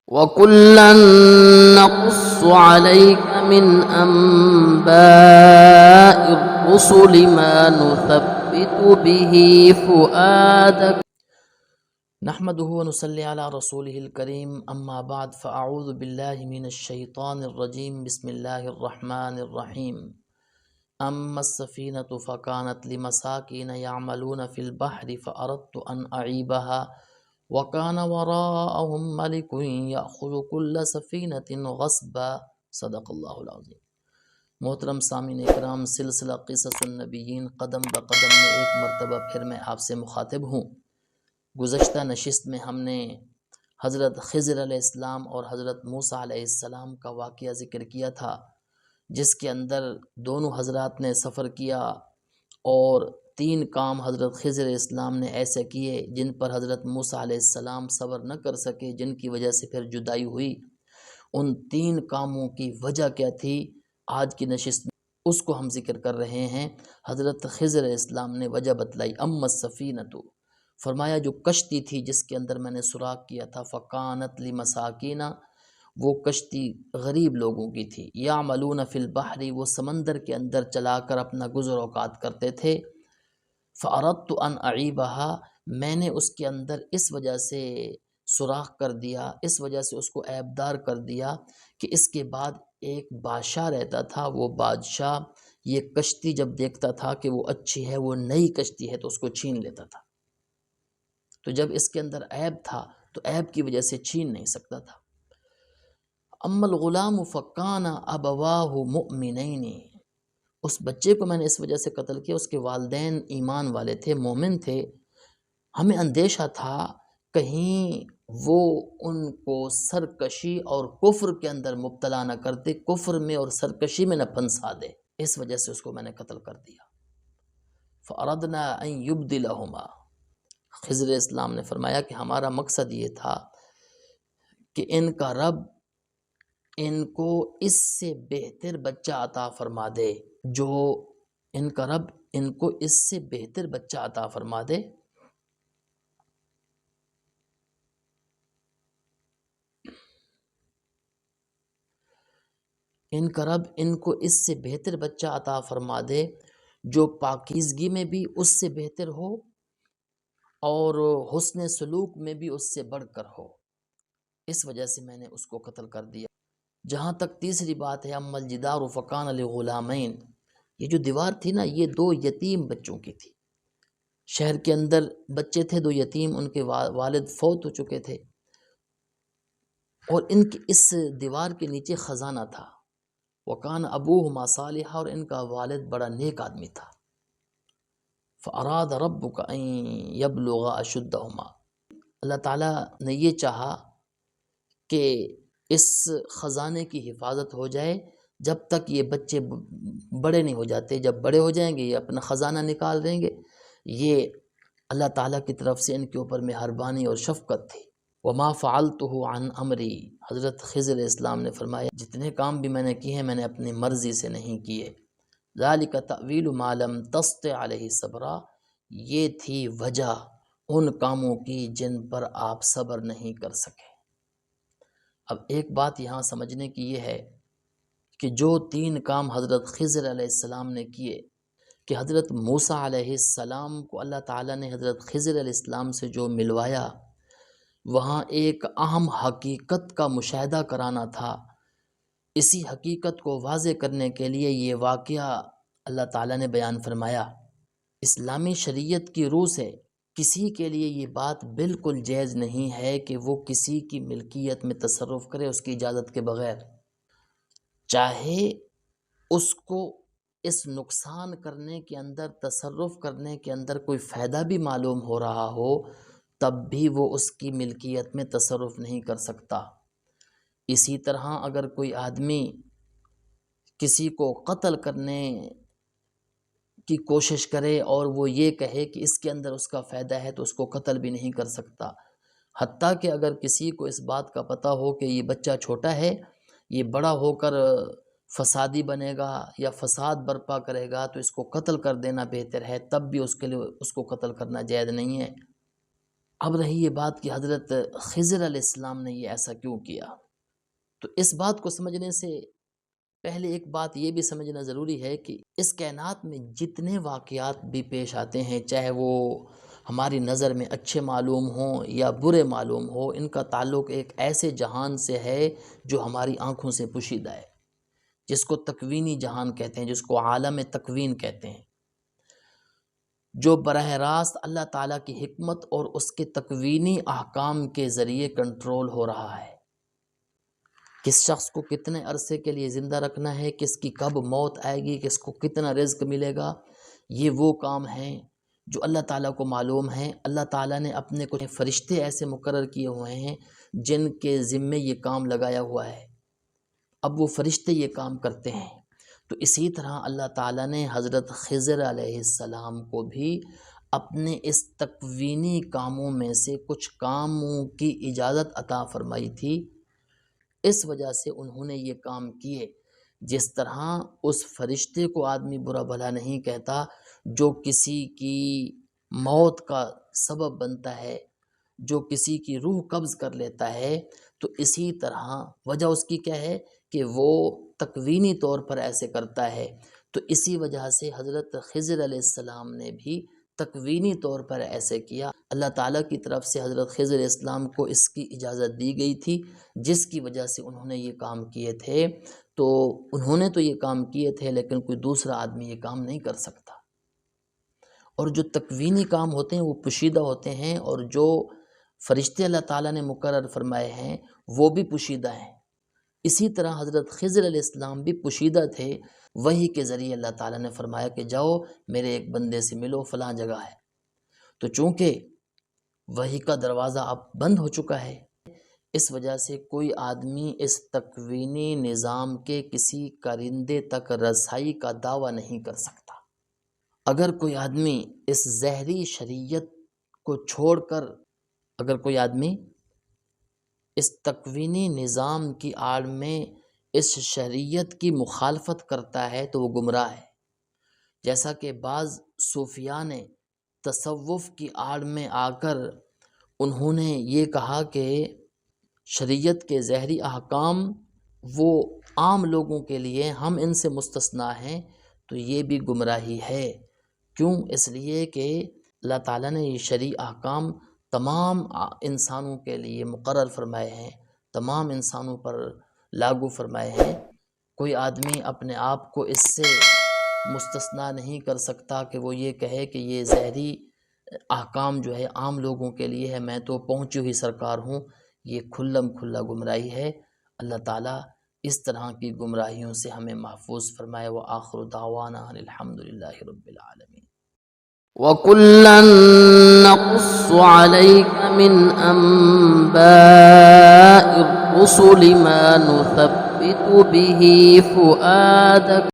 وَكُلًّا نَّقُصُّ عَلَيْكَ مِنْ أَنبَاءِ الرُّسُلِ مَا نُثَبِّتُ بِهِ فُؤَادَكَ نحمده ونصلي على رسوله الكريم اما بعد فاعوذ بالله من الشيطان الرجيم بسم الله الرحمن الرحيم اما السفينة فكانت لمساكين يعملون في البحر فأردت ان اعيبها وكان وراءهم ملك يأخذ كل سفينة غصبا صدق اللہ العظیم۔ محترم سامعین اکرام، سلسلہ قصص النبیین قدم بقدم میں ایک مرتبہ پھر میں آپ سے مخاطب ہوں۔ گزشتہ نشست میں ہم نے حضرت خضر علیہ السلام اور حضرت موسیٰ علیہ السلام کا واقعہ ذکر کیا تھا، جس کے اندر دونوں حضرات نے سفر کیا اور 3 کام حضرت خضر علیہ السلام نے ایسے کیے جن پر حضرت موسیٰ علیہ السلام صبر نہ کر سکے، جن کی وجہ سے پھر جدائی ہوئی۔ ان 3 کاموں کی وجہ کیا تھی، آج کی نشست میں اس کو ہم ذکر کر رہے ہیں۔ حضرت خضر علیہ السلام نے وجہ بتلائی۔ اما السفینۃ، فرمایا جو کشتی تھی جس کے اندر میں نے سراغ کیا تھا، فکانت لمساکین، وہ کشتی غریب لوگوں کی تھی، یعملون فی البحر، وہ سمندر کے اندر چلا کر اپنا گزر اوقات کرتے تھے۔ فاردت ان اعیبها، میں نے اس کے اندر اس وجہ سے سوراخ کر دیا، اس وجہ سے اس کو عیبدار کر دیا کہ اس کے بعد ایک بادشاہ رہتا تھا، وہ بادشاہ یہ کشتی جب دیکھتا تھا کہ وہ اچھی ہے، وہ نئی کشتی ہے، تو اس کو چھین لیتا تھا۔ تو جب اس کے اندر عیب تھا تو عیب کی وجہ سے چھین نہیں سکتا تھا۔ اما الغلام فکان ابواہ مؤمنین، اس بچے کو میں نے اس وجہ سے قتل کیا، اس کے والدین ایمان والے تھے، مومن تھے۔ ہمیں اندیشہ تھا کہیں وہ ان کو سرکشی اور کفر کے اندر مبتلا نہ کرتے، کفر میں اور سرکشی میں نہ پھنسا دے، اس وجہ سے اس کو میں نے قتل کر دیا۔ فاردنا ان یبدلہما، خضر علیہ السلام نے فرمایا کہ ہمارا مقصد یہ تھا کہ ان کا رب ان کو اس سے بہتر بچہ عطا فرما دے، جو ان کا رب ان کو اس سے بہتر بچہ عطا فرما دے۔ ان کا رب ان کو اس سے بہتر بچہ عطا فرما دے جو پاکیزگی میں بھی اس سے بہتر ہو اور حسن سلوک میں بھی اس سے بڑھ کر ہو، اس وجہ سے میں نے اس کو قتل کر دیا۔ جہاں تک تیسری بات ہے، اما الجدار فکان لغلامین، یہ جو دیوار تھی نا، یہ 2 یتیم بچوں کی تھی۔ شہر کے اندر بچے تھے 2 یتیم، ان کے والد فوت ہو چکے تھے، اور ان کی اس دیوار کے نیچے خزانہ تھا۔ وکان ابوہما صالحا، اور ان کا والد بڑا نیک آدمی تھا۔ فاراد ربک ان یبلغا اشدہما، اللہ تعالیٰ نے یہ چاہا کہ اس خزانے کی حفاظت ہو جائے جب تک یہ بچے بڑے نہیں ہو جاتے۔ جب بڑے ہو جائیں گے یہ اپنا خزانہ نکال دیں گے۔ یہ اللہ تعالیٰ کی طرف سے ان کے اوپر مہربانی اور شفقت تھی۔ وما فعلتہ عن امری، حضرت خضر علیہ السلام نے فرمایا جتنے کام بھی میں نے کیے ہیں میں نے اپنی مرضی سے نہیں کیے۔ ذالک تأویل ما لم تستطع علیہ صبرا، یہ تھی وجہ ان کاموں کی جن پر آپ صبر نہیں کر سکے۔ اب ایک بات یہاں سمجھنے کی یہ ہے کہ جو 3 کام حضرت خضر علیہ السلام نے کیے، کہ حضرت موسیٰ علیہ السلام کو اللہ تعالیٰ نے حضرت خضر علیہ السلام سے جو ملوایا، وہاں ایک اہم حقیقت کا مشاہدہ کرانا تھا۔ اسی حقیقت کو واضح کرنے کے لیے یہ واقعہ اللہ تعالیٰ نے بیان فرمایا۔ اسلامی شریعت کی روح سے کسی کے لیے یہ بات بالکل جائز نہیں ہے کہ وہ کسی کی ملکیت میں تصرف کرے اس کی اجازت کے بغیر، چاہے اس کو اس نقصان کرنے کے اندر، تصرف کرنے کے اندر کوئی فائدہ بھی معلوم ہو رہا ہو، تب بھی وہ اس کی ملکیت میں تصرف نہیں کر سکتا۔ اسی طرح اگر کوئی آدمی کسی کو قتل کرنے کی کوشش کرے اور وہ یہ کہے کہ اس کے اندر اس کا فائدہ ہے، تو اس کو قتل بھی نہیں کر سکتا۔ حتیٰ کہ اگر کسی کو اس بات کا پتہ ہو کہ یہ بچہ چھوٹا ہے، یہ بڑا ہو کر فسادی بنے گا یا فساد برپا کرے گا، تو اس کو قتل کر دینا بہتر ہے، تب بھی اس کے لیے اس کو قتل کرنا جائز نہیں ہے۔ اب رہی یہ بات کہ حضرت خضر علیہ السلام نے یہ ایسا کیوں کیا، تو اس بات کو سمجھنے سے پہلے ایک بات یہ بھی سمجھنا ضروری ہے کہ اس کائنات میں جتنے واقعات بھی پیش آتے ہیں، چاہے وہ ہماری نظر میں اچھے معلوم ہوں یا برے معلوم ہو، ان کا تعلق ایک ایسے جہان سے ہے جو ہماری آنکھوں سے پوشیدہ ہے، جس کو تکوینی جہان کہتے ہیں، جس کو عالم تکوین کہتے ہیں، جو براہ راست اللہ تعالیٰ کی حکمت اور اس کے تکوینی احکام کے ذریعے کنٹرول ہو رہا ہے۔ کس شخص کو کتنے عرصے کے لیے زندہ رکھنا ہے، کس کی کب موت آئے گی، کس کو کتنا رزق ملے گا، یہ وہ کام ہیں جو اللہ تعالیٰ کو معلوم ہیں۔ اللہ تعالیٰ نے اپنے کچھ فرشتے ایسے مقرر کیے ہوئے ہیں جن کے ذمے یہ کام لگایا ہوا ہے، اب وہ فرشتے یہ کام کرتے ہیں۔ تو اسی طرح اللہ تعالیٰ نے حضرت خضر علیہ السلام کو بھی اپنے اس تکوینی کاموں میں سے کچھ کاموں کی اجازت عطا فرمائی تھی، اس وجہ سے انہوں نے یہ کام کیے۔ جس طرح اس فرشتے کو آدمی برا بھلا نہیں کہتا جو کسی کی موت کا سبب بنتا ہے، جو کسی کی روح قبض کر لیتا ہے، تو اسی طرح وجہ اس کی کیا ہے کہ وہ تکوینی طور پر ایسے کرتا ہے۔ تو اسی وجہ سے حضرت خضر علیہ السلام نے بھی تکوینی طور پر ایسے کیا۔ اللہ تعالیٰ کی طرف سے حضرت خضر علیہ السلام کو اس کی اجازت دی گئی تھی، جس کی وجہ سے انہوں نے یہ کام کیے تھے۔ تو انہوں نے تو یہ کام کیے تھے، لیکن کوئی دوسرا آدمی یہ کام نہیں کر سکتا۔ اور جو تکوینی کام ہوتے ہیں وہ پوشیدہ ہوتے ہیں، اور جو فرشتے اللہ تعالیٰ نے مقرر فرمائے ہیں وہ بھی پوشیدہ ہیں۔ اسی طرح حضرت خضر علیہ السلام بھی پوشیدہ تھے، وحی کے ذریعے اللہ تعالیٰ نے فرمایا کہ جاؤ میرے ایک بندے سے ملو فلاں جگہ ہے۔ تو چونکہ وحی کا دروازہ اب بند ہو چکا ہے، اس وجہ سے کوئی آدمی اس تکوینی نظام کے کسی کارندے تک رسائی کا دعویٰ نہیں کر سکتا۔ اگر کوئی آدمی اس ظاہری شریعت کو چھوڑ کر، اگر کوئی آدمی اس تکوینی نظام کی آڑ میں اس شریعت کی مخالفت کرتا ہے تو وہ گمراہ ہے۔ جیسا کہ بعض صوفیاء نے تصوف کی آڑ میں آ کر انہوں نے یہ کہا کہ شریعت کے ظاہری احکام وہ عام لوگوں کے لیے، ہم ان سے مستثنا ہیں، تو یہ بھی گمراہی ہے۔ کیوں؟ اس لیے کہ اللہ تعالیٰ نے یہ شرعی احکام تمام انسانوں کے لیے مقرر فرمائے ہیں، تمام انسانوں پر لاگو فرمائے ہیں۔ کوئی آدمی اپنے آپ کو اس سے مستثنا نہیں کر سکتا کہ وہ یہ کہے کہ یہ ظاہری احکام جو ہے عام لوگوں کے لیے ہے، میں تو پہنچی ہوئی سرکار ہوں۔ یہ کھلم کھلا گمراہی ہے۔ اللہ تعالیٰ اس طرح کی گمراہیوں سے ہمیں محفوظ فرمائے۔ وآخر دعوانا الحمد للہ رب العالمین۔ وَكُلًّا نَّقُصُّ عَلَيْكَ مِنْ أَنبَاءِ الرُّسُلِ مَا نُثَبِّتُ بِهِ فُؤَادَكَ